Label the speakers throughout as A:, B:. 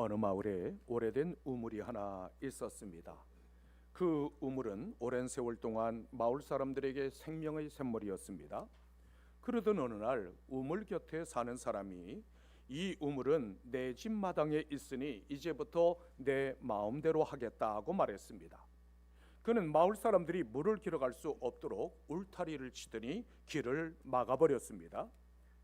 A: 어느 마을에 오래된 우물이 하나 있었습니다. 그 우물은 오랜 세월 동안 마을 사람들에게 생명의 샘물이었습니다. 그러던 어느 날 우물 곁에 사는 사람이 이 우물은 내 집 마당에 있으니 이제부터 내 마음대로 하겠다고 말했습니다. 그는 마을 사람들이 물을 길어갈 수 없도록 울타리를 치더니 길을 막아버렸습니다.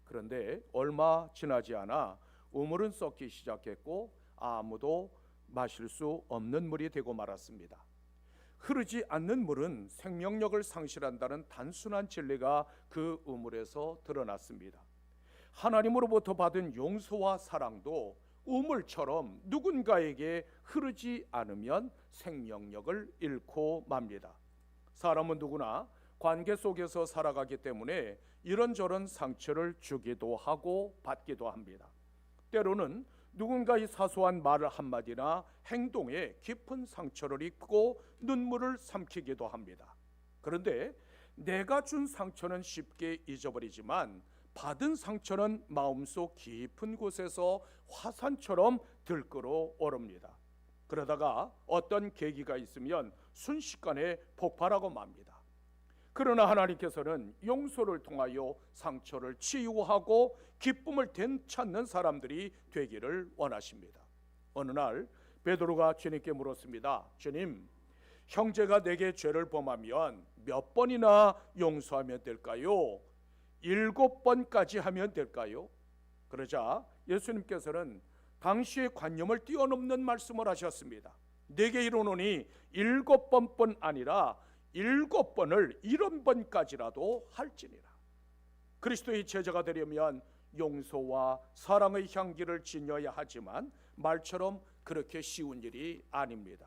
A: 그런데 얼마 지나지 않아 우물은 썩기 시작했고 아무도 마실 수 없는 물이 되고 말았습니다. 흐르지 않는 물은 생명력을 상실한다는 단순한 진리가 그 우물에서 드러났습니다. 하나님으로부터 받은 용서와 사랑도 우물처럼 누군가에게 흐르지 않으면 생명력을 잃고 맙니다. 사람은 누구나 관계 속에서 살아가기 때문에 이런저런 상처를 주기도 하고 받기도 합니다. 때로는 누군가의 사소한 말 한마디나 행동에 깊은 상처를 입고 눈물을 삼키기도 합니다. 그런데 내가 준 상처는 쉽게 잊어버리지만 받은 상처는 마음속 깊은 곳에서 화산처럼 들끓어 오릅니다. 그러다가 어떤 계기가 있으면 순식간에 폭발하고 맙니다. 그러나 하나님께서는 용서를 통하여 상처를 치유하고 기쁨을 되찾는 사람들이 되기를 원하십니다. 어느 날 베드로가 주님께 물었습니다. 주님, 형제가 내게 죄를 범하면 몇 번이나 용서하면 될까요? 7번까지 하면 될까요? 그러자 예수님께서는 당시의 관념을 뛰어넘는 말씀을 하셨습니다. 내게 이르노니 7번뿐 아니라 7번을 70번까지라도 할지니라. 그리스도의 제자가 되려면 용서와 사랑의 향기를 지녀야 하지만 말처럼 그렇게 쉬운 일이 아닙니다.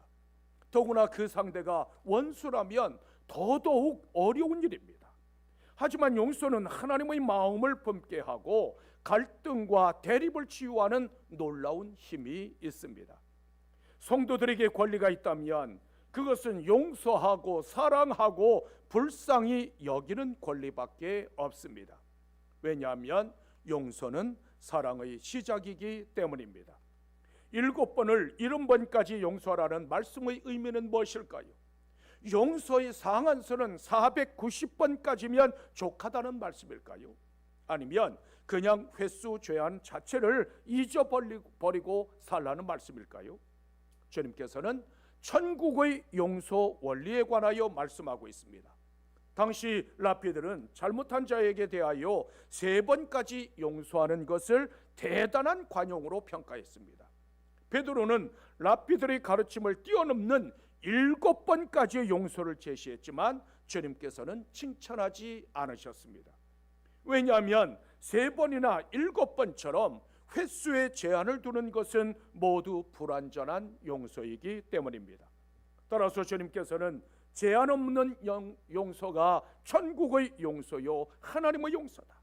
A: 더구나 그 상대가 원수라면 더더욱 어려운 일입니다. 하지만 용서는 하나님의 마음을 품게 하고 갈등과 대립을 치유하는 놀라운 힘이 있습니다. 성도들에게 권리가 있다면 그것은 용서하고 사랑하고 불쌍히 여기는 권리밖에 없습니다. 왜냐하면 용서는 사랑의 시작이기 때문입니다. 7번을 70번까지 용서하라는 말씀의 의미는 무엇일까요? 용서의 상한선은 490번까지면 족하다는 말씀일까요? 아니면 그냥 횟수 죄한 자체를 잊어버리고 살라는 말씀일까요? 주님께서는 천국의 용서 원리에 관하여 말씀하고 있습니다. 당시 랍비들은 잘못한 자에게 대하여 3번까지 용서하는 것을 대단한 관용으로 평가했습니다. 베드로는 랍비들의 가르침을 뛰어넘는 7번까지의 용서를 제시했지만 주님께서는 칭찬하지 않으셨습니다. 왜냐하면 3번이나 7번처럼 횟수에 제한을 두는 것은 모두 불완전한 용서이기 때문입니다. 따라서 주님께서는 제한 없는 용서가 천국의 용서요 하나님의 용서다.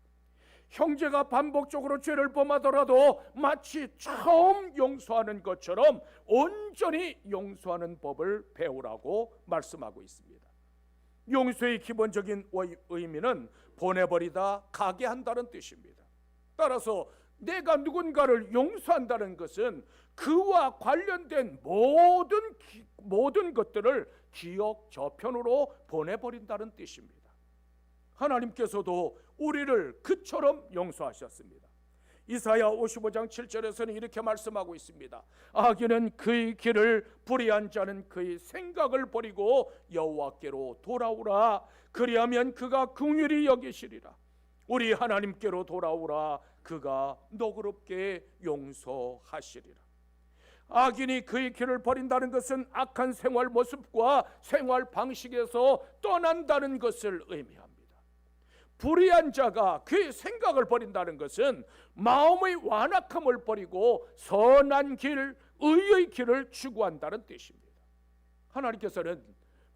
A: 형제가 반복적으로 죄를 범하더라도 마치 처음 용서하는 것처럼 온전히 용서하는 법을 배우라고 말씀하고 있습니다. 용서의 기본적인 의미는 보내버리다, 가게 한다는 뜻입니다. 따라서 내가 누군가를 용서한다는 것은 그와 관련된 모든 것들을 기억 저편으로 보내버린다는 뜻입니다. 하나님께서도 우리를 그처럼 용서하셨습니다. 이사야 55장 7절에서는 이렇게 말씀하고 있습니다. 악인은 그의 길을, 불의한 자는 그의 생각을 버리고 여호와께로 돌아오라. 그리하면 그가 긍휼히 여기시리라. 우리 하나님께로 돌아오라. 그가 너그럽게 용서하시리라. 악인이 그의 길을 버린다는 것은 악한 생활 모습과 생활 방식에서 떠난다는 것을 의미합니다. 불의한 자가 그의 생각을 버린다는 것은 마음의 완악함을 버리고 선한 길, 의의 길을 추구한다는 뜻입니다. 하나님께서는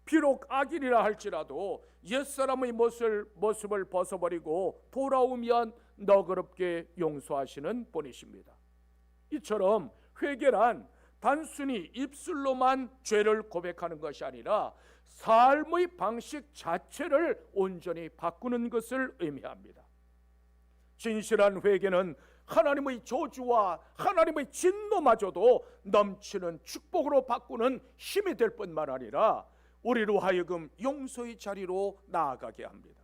A: 비록 악인이라 할지라도 옛사람의 모습을 벗어버리고 돌아오면 너그럽게 용서하시는 분이십니다. 이처럼 회개란 단순히 입술로만 죄를 고백하는 것이 아니라 삶의 방식 자체를 온전히 바꾸는 것을 의미합니다. 진실한 회개는 하나님의 저주와 하나님의 진노마저도 넘치는 축복으로 바꾸는 힘이 될 뿐만 아니라 우리로 하여금 용서의 자리로 나아가게 합니다.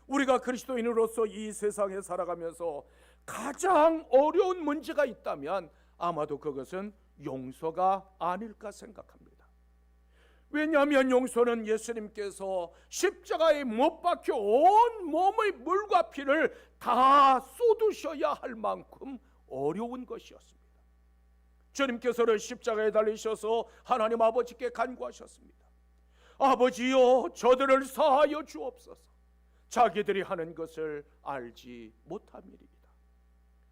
A: 우리가 그리스도인으로서 이 세상에 살아가면서 가장 어려운 문제가 있다면 아마도 그것은 용서가 아닐까 생각합니다. 왜냐하면 용서는 예수님께서 십자가에 못 박혀 온 몸의 물과 피를 다 쏟으셔야 할 만큼 어려운 것이었습니다. 주님께서는 십자가에 달리셔서 하나님 아버지께 간구하셨습니다. 아버지여, 저들을 사하여 주옵소서. 자기들이 하는 것을 알지 못함이리이다.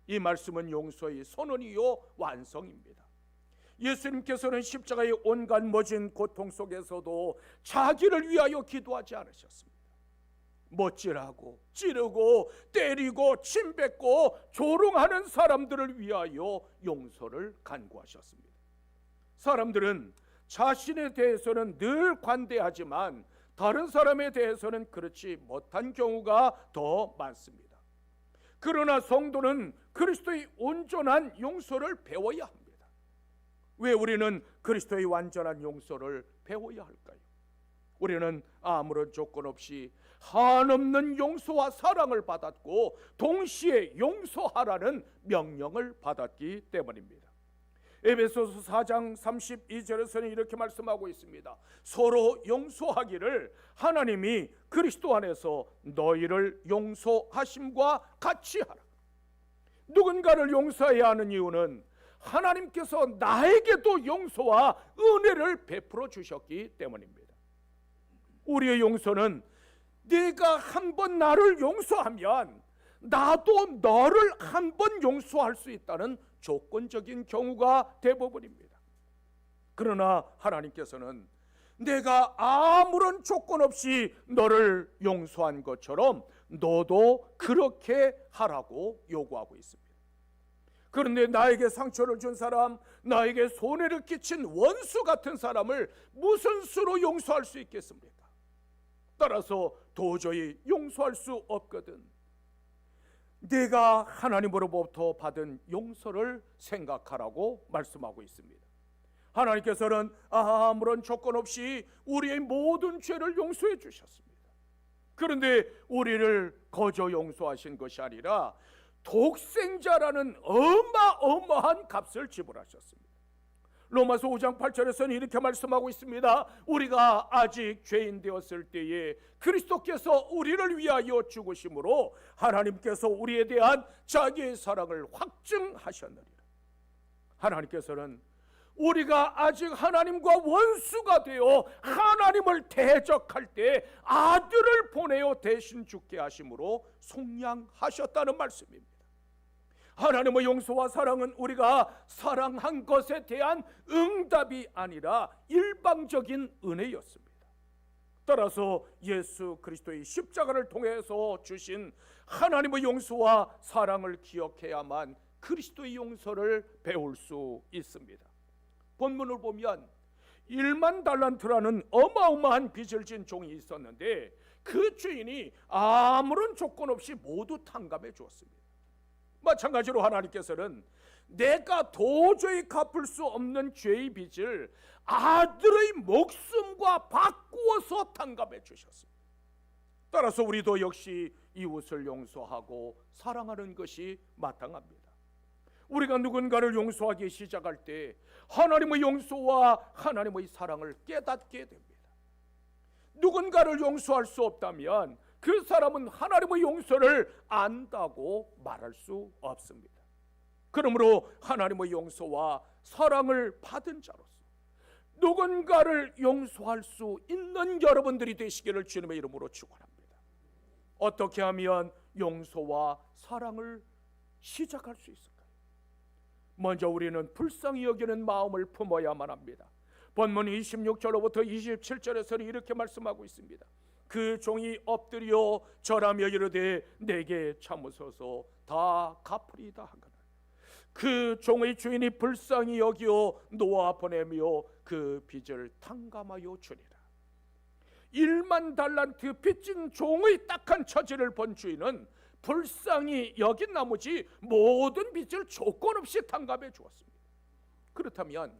A: 이 말씀은 용서의 선언이요 완성입니다. 예수님께서는 십자가의 온갖 모진 고통 속에서도 자기를 위하여 기도하지 않으셨습니다. 못질하고 찌르고 때리고 침뱉고 조롱하는 사람들을 위하여 용서를 간구하셨습니다. 사람들은 자신에 대해서는 늘 관대하지만 다른 사람에 대해서는 그렇지 못한 경우가 더 많습니다. 그러나 성도는 그리스도의 온전한 용서를 배워야 합니다. 왜 우리는 그리스도의 완전한 용서를 배워야 할까요? 우리는 아무런 조건 없이 한없는 용서와 사랑을 받았고 동시에 용서하라는 명령을 받았기 때문입니다. 에베소서 4장 32절에서는 이렇게 말씀하고 있습니다. 서로 용서하기를 하나님이 그리스도 안에서 너희를 용서하심과 같이 하라. 누군가를 용서해야 하는 이유는 하나님께서 나에게도 용서와 은혜를 베풀어 주셨기 때문입니다. 우리의 용서는 네가 한 번 나를 용서하면 나도 너를 한 번 용서할 수 있다는 조건적인 경우가 대부분입니다. 그러나 하나님께서는 내가 아무런 조건 없이 너를 용서한 것처럼 너도 그렇게 하라고 요구하고 있습니다. 그런데 나에게 상처를 준 사람, 나에게 손해를 끼친 원수 같은 사람을 무슨 수로 용서할 수 있겠습니까? 따라서 도저히 용서할 수 없거든. 내가 하나님으로부터 받은 용서를 생각하라고 말씀하고 있습니다. 하나님께서는 아무런 조건 없이 우리의 모든 죄를 용서해 주셨습니다. 그런데 우리를 거저 용서하신 것이 아니라 독생자라는 어마어마한 값을 지불하셨습니다. 로마서 5장 8절에서는 이렇게 말씀하고 있습니다. 우리가 아직 죄인 되었을 때에 그리스도께서 우리를 위하여 죽으심으로 하나님께서 우리에 대한 자기의 사랑을 확증하셨느니라. 하나님께서는 우리가 아직 하나님과 원수가 되어 하나님을 대적할 때 아들을 보내어 대신 죽게 하심으로 속량하셨다는 말씀입니다. 하나님의 용서와 사랑은 우리가 사랑한 것에 대한 응답이 아니라 일방적인 은혜였습니다. 따라서 예수 그리스도의 십자가를 통해서 주신 하나님의 용서와 사랑을 기억해야만 그리스도의 용서를 배울 수 있습니다. 본문을 보면 1만 달란트라는 어마어마한 빚을 진 종이 있었는데 그 주인이 아무런 조건 없이 모두 탕감해 주었습니다. 마찬가지로 하나님께서는 내가 도저히 갚을 수 없는 죄의 빚을 아들의 목숨과 바꾸어서 탕감해 주셨습니다. 따라서 우리도 역시 이웃을 용서하고 사랑하는 것이 마땅합니다. 우리가 누군가를 용서하기 시작할 때 하나님의 용서와 하나님의 사랑을 깨닫게 됩니다. 누군가를 용서할 수 없다면 그 사람은 하나님의 용서를 안다고 말할 수 없습니다. 그러므로 하나님의 용서와 사랑을 받은 자로서 누군가를 용서할 수 있는 여러분들이 되시기를 주님의 이름으로 축원합니다. 어떻게 하면 용서와 사랑을 시작할 수 있을까요? 먼저 우리는 불쌍히 여기는 마음을 품어야만 합니다. 본문 26절로부터 27절에서는 이렇게 말씀하고 있습니다. 그 종이 엎드려 절하며 이르되 내게 참으소서 다 갚으리다 하거늘 그 종의 주인이 불쌍히 여기어 놓아 보내며 그 빚을 탕감하여 주리라. 1만 달란트 빚진 종의 딱한 처지를 본 주인은 불쌍히 여긴 나머지 모든 빚을 조건 없이 탕감해 주었습니다. 그렇다면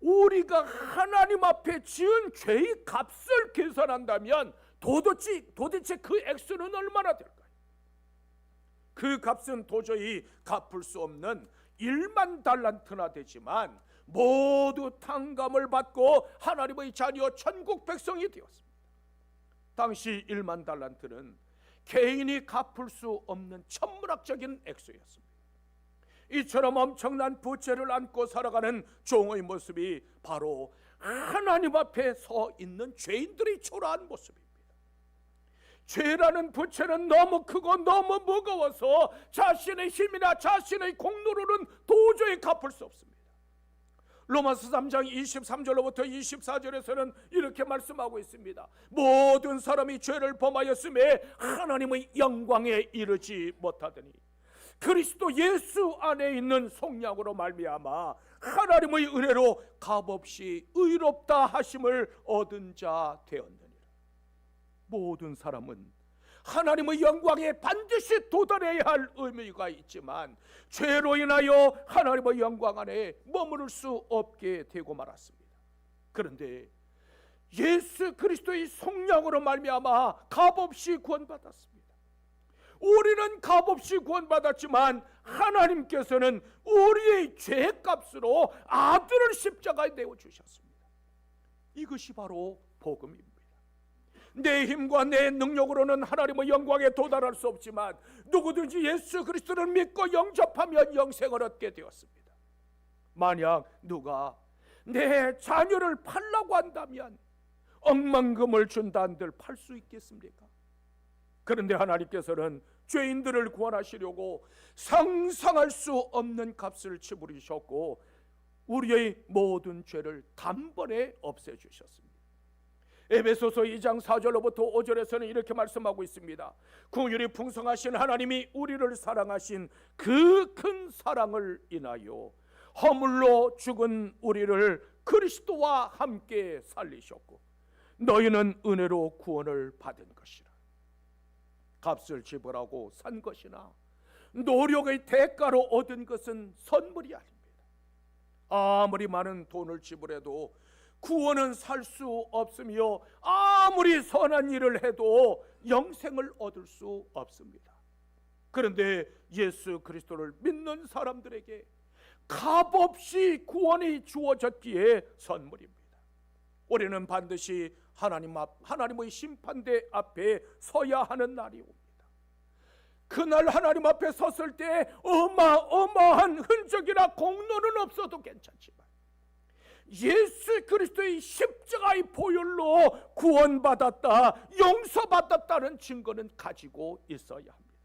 A: 우리가 하나님 앞에 지은 죄의 값을 계산한다면 도대체 그 액수는 얼마나 될까요? 그 값은 도저히 갚을 수 없는 1만 달란트나 되지만 모두 탕감을 받고 하나님의 자녀 천국 백성이 되었습니다. 당시 1만 달란트는 개인이 갚을 수 없는 천문학적인 액수였습니다. 이처럼 엄청난 부채를 안고 살아가는 종의 모습이 바로 하나님 앞에 서 있는 죄인들의 초라한 모습입니다. 죄라는 부채는 너무 크고 너무 무거워서 자신의 힘이나 자신의 공로로는 도저히 갚을 수 없습니다. 로마서 3장 23절로부터 24절에서는 이렇게 말씀하고 있습니다. 모든 사람이 죄를 범하였음에 하나님의 영광에 이르지 못하더니 그리스도 예수 안에 있는 속량으로 말미암아 하나님의 은혜로 값없이 의롭다 하심을 얻은 자 되었느니라. 모든 사람은 하나님의 영광에 반드시 도달해야 할 의미가 있지만 죄로 인하여 하나님의 영광 안에 머무를 수 없게 되고 말았습니다. 그런데 예수 그리스도의 속량으로 말미암아 값없이 구원받았습니다. 우리는 값없이 구원받았지만 하나님께서는 우리의 죄값으로 아들을 십자가에 내어주셨습니다. 이것이 바로 복음입니다. 내 힘과 내 능력으로는 하나님의 영광에 도달할 수 없지만 누구든지 예수 그리스도를 믿고 영접하면 영생을 얻게 되었습니다. 만약 누가 내 자녀를 팔라고 한다면 억만금을 준다 한들 팔 수 있겠습니까? 그런데 하나님께서는 죄인들을 구원하시려고 상상할 수 없는 값을 지불하셨고 우리의 모든 죄를 단번에 없애주셨습니다. 에베소서 2장 4절로부터 5절에서는 이렇게 말씀하고 있습니다. 긍휼이 풍성하신 하나님이 우리를 사랑하신 그 큰 사랑을 인하여 허물로 죽은 우리를 그리스도와 함께 살리셨고 너희는 은혜로 구원을 받은 것이라. 값을 지불하고 산 것이나 노력의 대가로 얻은 것은 선물이 아닙니다. 아무리 많은 돈을 지불해도 구원은 살 수 없으며 아무리 선한 일을 해도 영생을 얻을 수 없습니다. 그런데 예수 그리스도를 믿는 사람들에게 값없이 구원이 주어졌기에 선물입니다. 우리는 반드시 하나님의 심판대 앞에 서야 하는 날이 옵니다. 그날 하나님 앞에 섰을 때 어마어마한 흔적이나 공로는 없어도 괜찮지만 예수 그리스도의 십자가의 보혈로 구원받았다, 용서받았다는 증거는 가지고 있어야 합니다.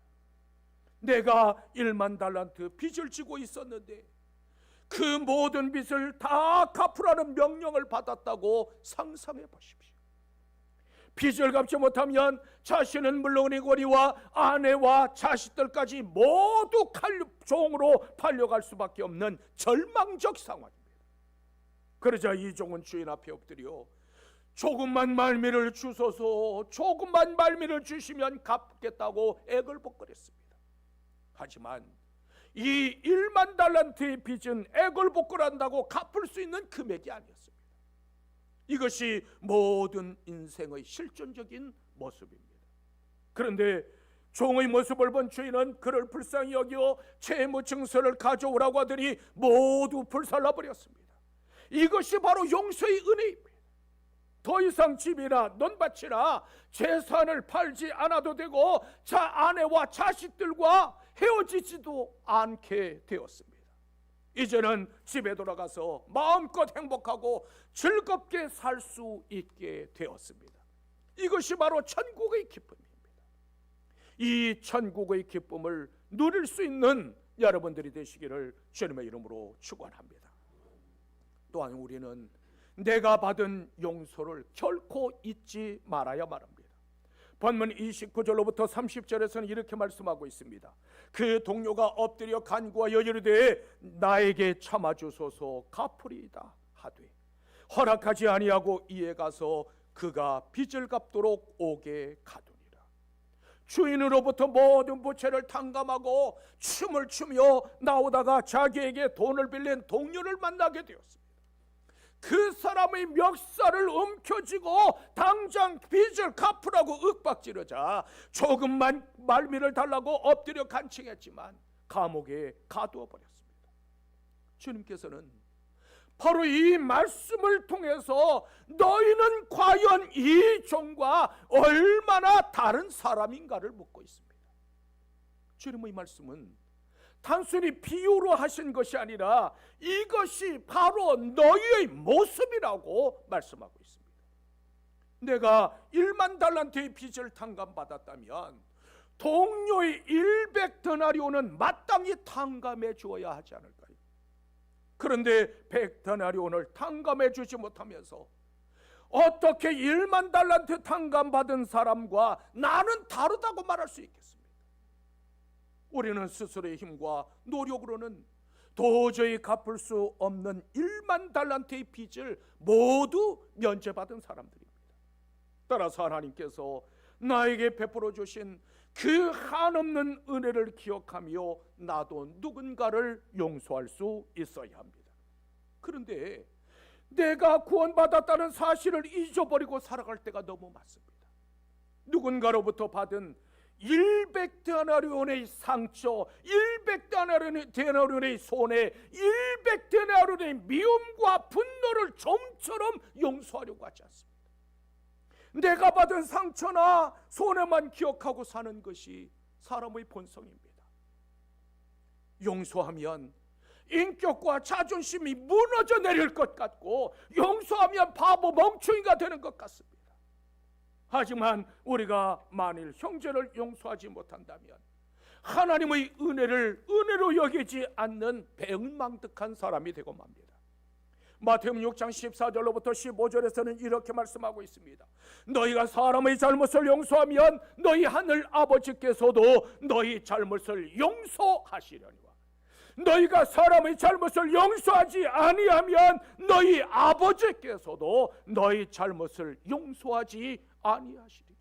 A: 내가 1만 달란트 빚을 지고 있었는데 그 모든 빚을 다 갚으라는 명령을 받았다고 상상해 보십시오. 빚을 갚지 못하면 자신은 물론이거니와 아내와 자식들까지 모두 칼종으로 팔려갈 수밖에 없는 절망적 상황입니다. 그러자 이 종은 주인 앞에 엎드려 조금만 말미를 주소서, 조금만 말미를 주시면 갚겠다고 애걸복걸했습니다. 하지만 이 1만 달란트의 빚은 애걸복걸한다고 갚을 수 있는 금액이 아니었습니다. 이것이 모든 인생의 실존적인 모습입니다. 그런데 종의 모습을 본 주인은 그를 불쌍히 여겨 채무 증서를 가져오라고 하더니 모두 불살라버렸습니다. 이것이 바로 용서의 은혜입니다. 더 이상 집이나 논밭이나 재산을 팔지 않아도 되고 아내와 자식들과 헤어지지도 않게 되었습니다. 이제는 집에 돌아가서 마음껏 행복하고 즐겁게 살 수 있게 되었습니다. 이것이 바로 천국의 기쁨입니다. 이 천국의 기쁨을 누릴 수 있는 여러분들이 되시기를 주님의 이름으로 축원합니다. 또한 우리는 내가 받은 용서를 결코 잊지 말아야 말합니다. 본문 29절로부터 30절에서는 이렇게 말씀하고 있습니다. 그 동료가 엎드려 간구하여 이르되 나에게 참아주소서 갚으리이다 하되 허락하지 아니하고 이에 가서 그가 빚을 갚도록 오게 가두니라. 주인으로부터 모든 부채를 탕감하고 춤을 추며 나오다가 자기에게 돈을 빌린 동료를 만나게 되었습니다. 그 사람의 멱살을 움켜쥐고 당장 빚을 갚으라고 윽박지르자 조금만 말미를 달라고 엎드려 간청했지만 감옥에 가두어 버렸습니다. 주님께서는 바로 이 말씀을 통해서 너희는 과연 이 종과 얼마나 다른 사람인가를 묻고 있습니다. 주님의 말씀은 단순히 비유로 하신 것이 아니라 이것이 바로 너희의 모습이라고 말씀하고 있습니다. 내가 1만 달란트의 빚을 탕감받았다면 동료의 100데나리온은 마땅히 탕감해 주어야 하지 않을까요? 그런데 100데나리온을 탕감해 주지 못하면서 어떻게 1만 달란트 탕감받은 사람과 나는 다르다고 말할 수 있겠습니까? 우리는 스스로의 힘과 노력으로는 도저히 갚을 수 없는 1만 달란트의 빚을 모두 면제받은 사람들입니다. 따라서 하나님께서 나에게 베풀어 주신 그 한없는 은혜를 기억하며 나도 누군가를 용서할 수 있어야 합니다. 그런데 내가 구원받았다는 사실을 잊어버리고 살아갈 때가 너무 많습니다. 누군가로부터 받은 100데나리온의 상처, 100데나리온의 손해, 100데나리온의 미움과 분노를 좀처럼 용서하려고 하지 않습니다. 내가 받은 상처나 손해만 기억하고 사는 것이 사람의 본성입니다. 용서하면 인격과 자존심이 무너져 내릴 것 같고 용서하면 바보 멍청이가 되는 것 같습니다. 하지만 우리가 만일 형제를 용서하지 못한다면 하나님의 은혜를 은혜로 여기지 않는 배은망덕한 사람이 되고 맙니다. 마태복음 6장 14절로부터 15절에서는 이렇게 말씀하고 있습니다. 너희가 사람의 잘못을 용서하면 너희 하늘 아버지께서도 너희 잘못을 용서하시려니와 너희가 사람의 잘못을 용서하지 아니하면 너희 아버지께서도 너희 잘못을 용서하지 아니하시리라.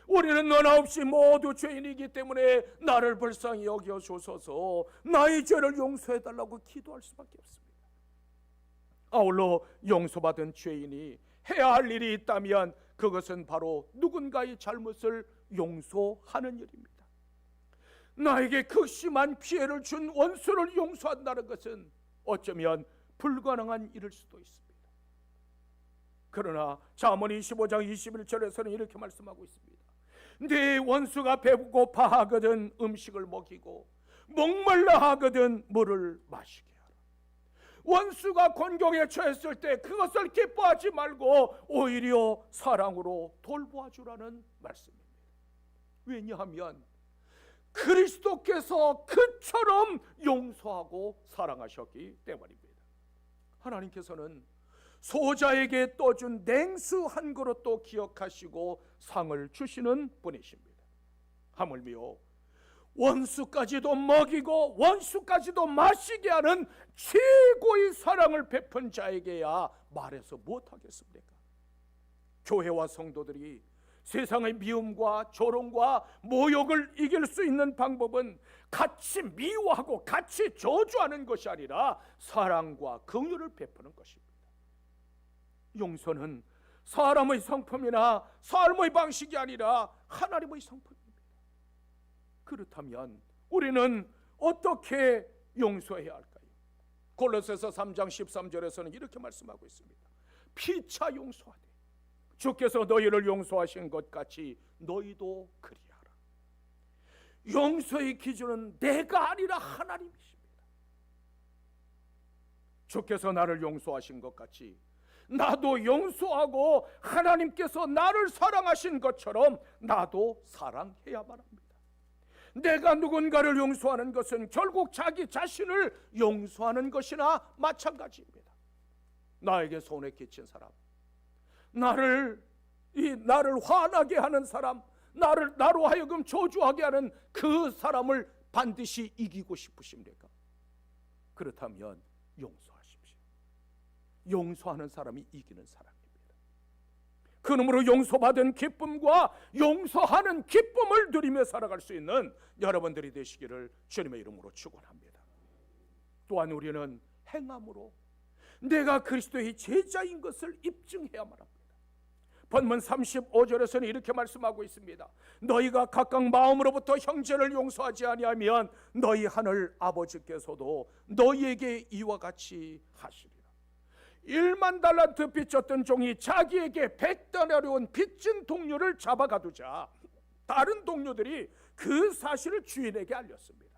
A: 우리는 너나 없이 모두 죄인이기 때문에 나를 불쌍히 여겨주소서 나의 죄를 용서해달라고 기도할 수밖에 없습니다. 아울러 용서받은 죄인이 해야 할 일이 있다면 그것은 바로 누군가의 잘못을 용서하는 일입니다. 나에게 극심한 피해를 준 원수를 용서한다는 것은 어쩌면 불가능한 일일 수도 있습니다. 그러나 잠언 25장 21절에서는 이렇게 말씀하고 있습니다. 네 원수가 배고파 하거든 음식을 먹이고 목말라 하거든 물을 마시게 하라. 원수가 곤경에 처했을 때 그것을 기뻐하지 말고 오히려 사랑으로 돌보아 주라는 말씀입니다. 왜냐하면 그리스도께서 그처럼 용서하고 사랑하셨기 때문입니다. 하나님께서는 소자에게 떠준 냉수 한 그릇도 기억하시고 상을 주시는 분이십니다. 하물며 원수까지도 먹이고 원수까지도 마시게 하는 최고의 사랑을 베푼 자에게야 말해서 못하겠습니까? 교회와 성도들이 세상의 미움과 조롱과 모욕을 이길 수 있는 방법은 같이 미워하고 같이 저주하는 것이 아니라 사랑과 긍휼을 베푸는 것입니다. 용서는 사람의 성품이나 삶의 방식이 아니라 하나님의 성품입니다. 그렇다면 우리는 어떻게 용서해야 할까요? 골로새서 3장 13절에서는 이렇게 말씀하고 있습니다. 피차 용서하되 주께서 너희를 용서하신 것 같이 너희도 그리하라. 용서의 기준은 내가 아니라 하나님이십니다. 주께서 나를 용서하신 것 같이 나도 용서하고 하나님께서 나를 사랑하신 것처럼 나도 사랑해야만 합니다. 내가 누군가를 용서하는 것은 결국 자기 자신을 용서하는 것이나 마찬가지입니다. 나에게 손해 끼친 사람, 나를 화나게 하는 사람, 나로 하여금 저주하게 하는 그 사람을 반드시 이기고 싶으십니까? 그렇다면 용서하십시오. 용서하는 사람이 이기는 사람입니다. 그러므로 용서받은 기쁨과 용서하는 기쁨을 누리며 살아갈 수 있는 여러분들이 되시기를 주님의 이름으로 축원합니다. 또한 우리는 행함으로 내가 그리스도의 제자인 것을 입증해야만 합니다. 본문 35절에서는 이렇게 말씀하고 있습니다. 너희가 각각 마음으로부터 형제를 용서하지 아니하면 너희 하늘 아버지께서도 너희에게 이와 같이 하시리라. 1만 달란트 빚졌던 종이 자기에게 100데나리온 빚진 동료를 잡아가두자 다른 동료들이 그 사실을 주인에게 알렸습니다.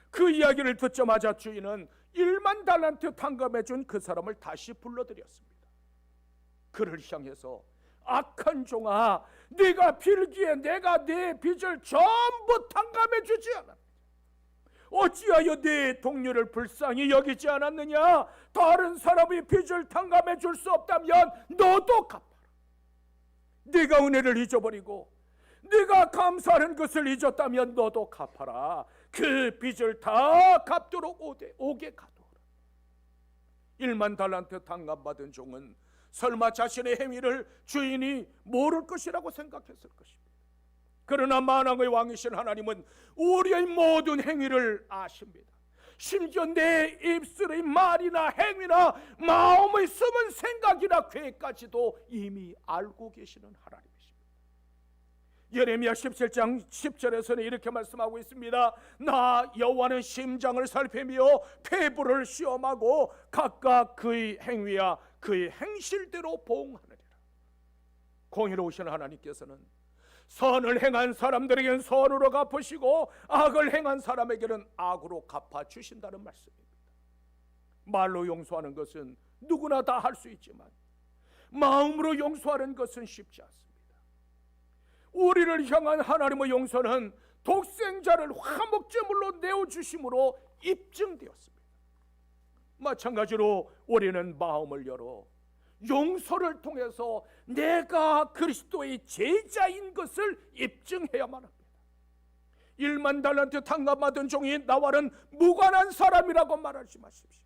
A: 그 이야기를 듣자마자 주인은 1만 달란트 탕감해 준 그 사람을 다시 불러들였습니다. 그를 향해서 악한 종아, 네가 빌기에 내가 네 빚을 전부 탕감해 주지 않았느냐? 어찌하여 네 동료를 불쌍히 여기지 않았느냐? 다른 사람이 빚을 탕감해 줄 수 없다면 너도 갚아라. 네가 은혜를 잊어버리고 네가 감사하는 것을 잊었다면 너도 갚아라. 그 빚을 다 갚도록 오게 가둬라. 1만 달란트 탕감받은 종은 설마 자신의 행위를 주인이 모를 것이라고 생각했을 것입니다. 그러나 만왕의 왕이신 하나님은 우리의 모든 행위를 아십니다. 심지어 내 입술의 말이나 행위나 마음의 숨은 생각이나 계획까지도 이미 알고 계시는 하나님이십니다. 예레미야 17장 10절에서는 이렇게 말씀하고 있습니다. 나 여호와는 심장을 살피며 폐부를 시험하고 각각 그의 행위와 그의 행실대로 보응하느니라. 공의로우신 하나님께서는 선을 행한 사람들에게는 선으로 갚으시고 악을 행한 사람에게는 악으로 갚아주신다는 말씀입니다. 말로 용서하는 것은 누구나 다 할 수 있지만 마음으로 용서하는 것은 쉽지 않습니다. 우리를 향한 하나님의 용서는 독생자를 화목제물로 내어주심으로 입증되었습니다. 마찬가지로 우리는 마음을 열어 용서를 통해서 내가 그리스도의 제자인 것을 입증해야만 합니다. 1만 달란트 탕감받은 종이 나와는 무관한 사람이라고 말하지 마십시오.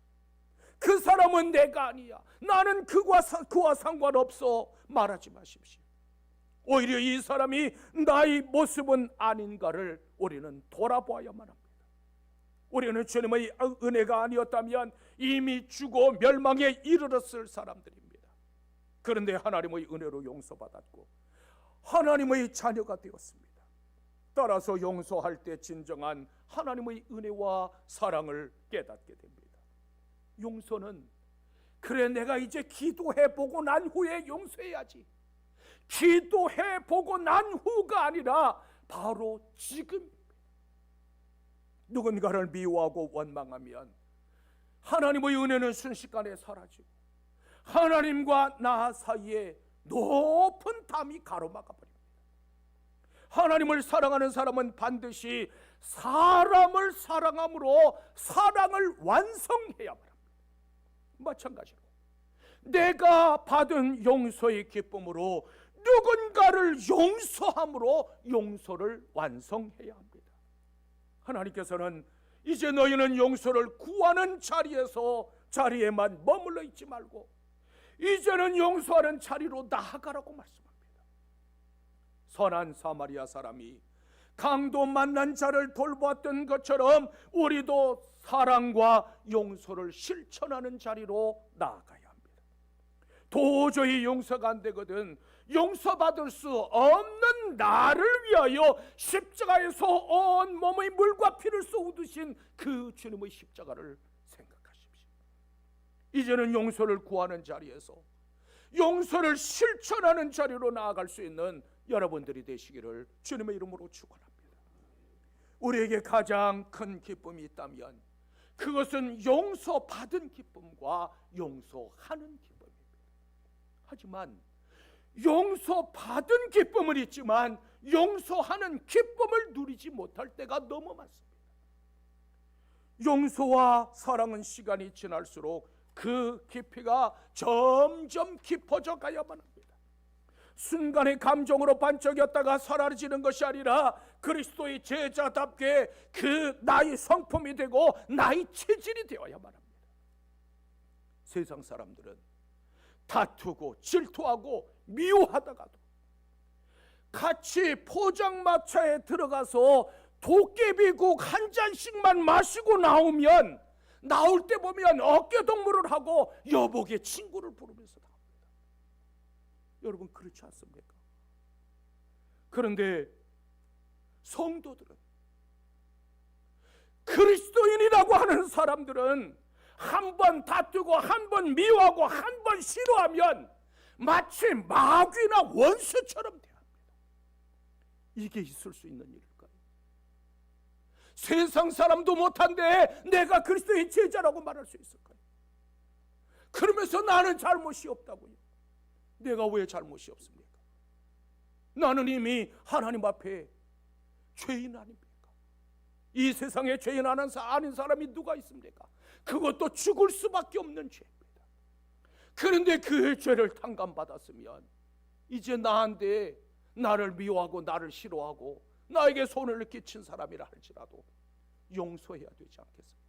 A: 그 사람은 내가 아니야, 나는 그와 상관없어 말하지 마십시오. 오히려 이 사람이 나의 모습은 아닌가를 우리는 돌아보아야만 합니다. 우리는 주님의 은혜가 아니었다면 이미 죽어 멸망에 이르렀을 사람들입니다. 그런데 하나님의 은혜로 용서받았고 하나님의 자녀가 되었습니다. 따라서 용서할 때 진정한 하나님의 은혜와 사랑을 깨닫게 됩니다. 용서는 그래 내가 이제 기도해보고 난 후에 용서해야지, 기도해보고 난 후가 아니라 바로 지금입니다. 누군가를 미워하고 원망하면 하나님의 은혜는 순식간에 사라지고 하나님과 나 사이에 높은 담이 가로막아 버립니다. 하나님을 사랑하는 사람은 반드시 사람을 사랑함으로 사랑을 완성해야만 합니다. 마찬가지로 내가 받은 용서의 기쁨으로 누군가를 용서함으로 용서를 완성해야 합니다. 하나님께서는 이제 너희는 용서를 구하는 자리에만 머물러 있지 말고 이제는 용서하는 자리로 나아가라고 말씀합니다. 선한 사마리아 사람이 강도 만난 자를 돌보았던 것처럼 우리도 사랑과 용서를 실천하는 자리로 나아가야 합니다. 도저히 용서가 안 되거든 용서받을 수 없는 나를 위하여 십자가에서 온 몸의 물과 피를 쏟으신 그 주님의 십자가를 생각하십시오. 이제는 용서를 구하는 자리에서 용서를 실천하는 자리로 나아갈 수 있는 여러분들이 되시기를 주님의 이름으로 축원합니다. 우리에게 가장 큰 기쁨이 있다면 그것은 용서받은 기쁨과 용서하는 기쁨입니다. 하지만 용서받은 기쁨은 있지만 용서하는 기쁨을 누리지 못할 때가 너무 많습니다. 용서와 사랑은 시간이 지날수록 그 깊이가 점점 깊어져 가야만 합니다. 순간의 감정으로 반짝였다가 사라지는 것이 아니라 그리스도의 제자답게 그 나의 성품이 되고 나의 체질이 되어야만 합니다. 세상 사람들은 다투고 질투하고 미워하다가도 같이 포장마차에 들어가서 도깨비국 한 잔씩만 마시고 나오면, 나올 때 보면 어깨동무를 하고 여복의 친구를 부르면서 나옵니다. 여러분, 그렇지 않습니까? 그런데 성도들은, 그리스도인이라고 하는 사람들은 한 번 다투고 한 번 미워하고 한 번 싫어하면 마치 마귀나 원수처럼 대합니다. 이게 있을 수 있는 일일까요? 세상 사람도 못한데 내가 그리스도의 제자라고 말할 수 있을까요? 그러면서 나는 잘못이 없다고요. 내가 왜 잘못이 없습니까? 나는 이미 하나님 앞에 죄인 아닙니까? 이 세상에 죄인 아닌 사람이 누가 있습니까? 그것도 죽을 수밖에 없는 죄입니다. 그런데 그 죄를 탕감받았으면 이제 나한테 나를 미워하고 나를 싫어하고 나에게 손을 끼친 사람이라 할지라도 용서해야 되지 않겠습니까?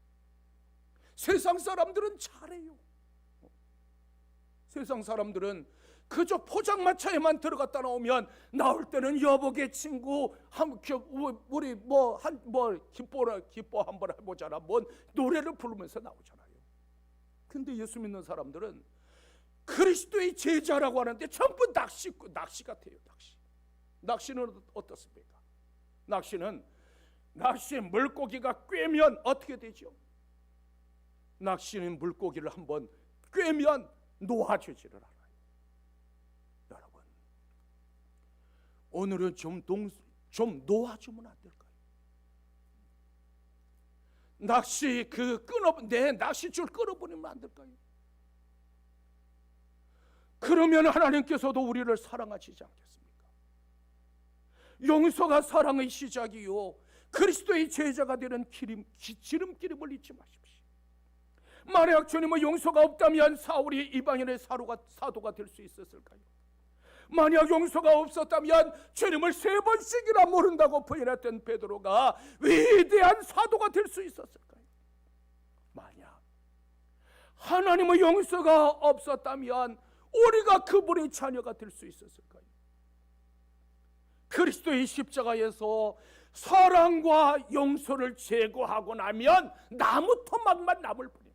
A: 세상 사람들은 잘해요. 세상 사람들은 그저 포장마차에만 들어갔다 나오면 나올 때는 여복의 친구 우리 기뻐 한번 해보자라 뭔 노래를 부르면서 나오잖아요. 근데 예수 믿는 사람들은 그리스도의 제자라고 하는데 전부 낚시 같아요. 낚시는 어떻습니까? 낚시의 물고기가 꿰면 어떻게 되죠? 낚시는 물고기를 한번 꿰면 놓아주지를 않아요. 여러분, 오늘은 좀 놓아주면 안 될까요? 내 낚시줄 끊어버리면 안 될까요? 그러면 하나님께서도 우리를 사랑하시지 않겠습니까? 용서가 사랑의 시작이요, 그리스도의 제자가 되는 지름길임을 잊지 마십시오. 만약 주님의 용서가 없다면 사울이 이방인의 사도가 될 수 있었을까요? 만약 용서가 없었다면 주님을 3번씩이나 모른다고 부인했던 베드로가 위대한 사도가 될 수 있었을까요? 만약 하나님의 용서가 없었다면 우리가 그분의 자녀가 될 수 있었을까요? 그리스도의 십자가에서 사랑과 용서를 제거하고 나면 나무 토막만 남을 뿐입니다.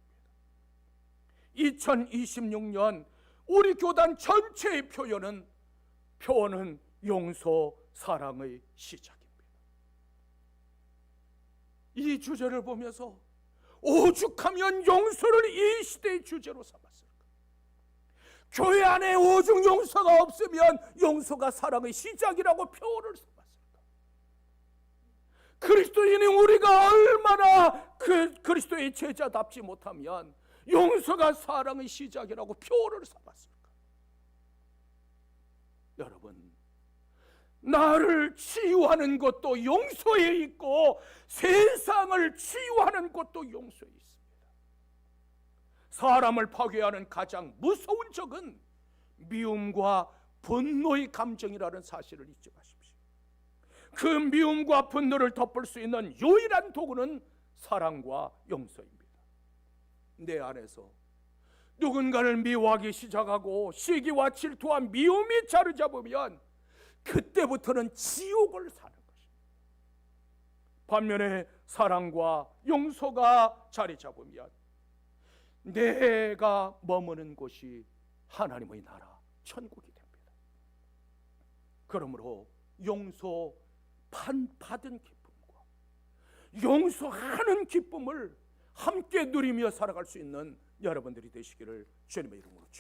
A: 2026년 우리 교단 전체의 표현은 용서, 사랑의 시작입니다. 이 주제를 보면서 오죽하면 용서를 이 시대의 주제로 삼았을까? 교회 안에 오죽 용서가 없으면 용서가 사랑의 시작이라고 표현을 삼았을까? 그리스도인인 우리가 얼마나 그리스도의 제자답지 못하면 용서가 사랑의 시작이라고 표현을 삼았을까? 여러분, 나를 치유하는 것도 용서에 있고 세상을 치유하는 것도 용서에 있습니다. 사람을 파괴하는 가장 무서운 적은 미움과 분노의 감정이라는 사실을 잊지 마십시오. 그 미움과 분노를 덮을 수 있는 유일한 도구는 사랑과 용서입니다. 내 안에서 누군가를 미워하기 시작하고 시기와 질투와 미움이 자리 잡으면 그때부터는 지옥을 사는 것입니다. 반면에 사랑과 용서가 자리 잡으면 내가 머무는 곳이 하나님의 나라 천국이 됩니다. 그러므로 용서 받은 기쁨과 용서하는 기쁨을 함께 누리며 살아갈 수 있는 여러분들이 되시기를 주님의 이름으로 축원합니다.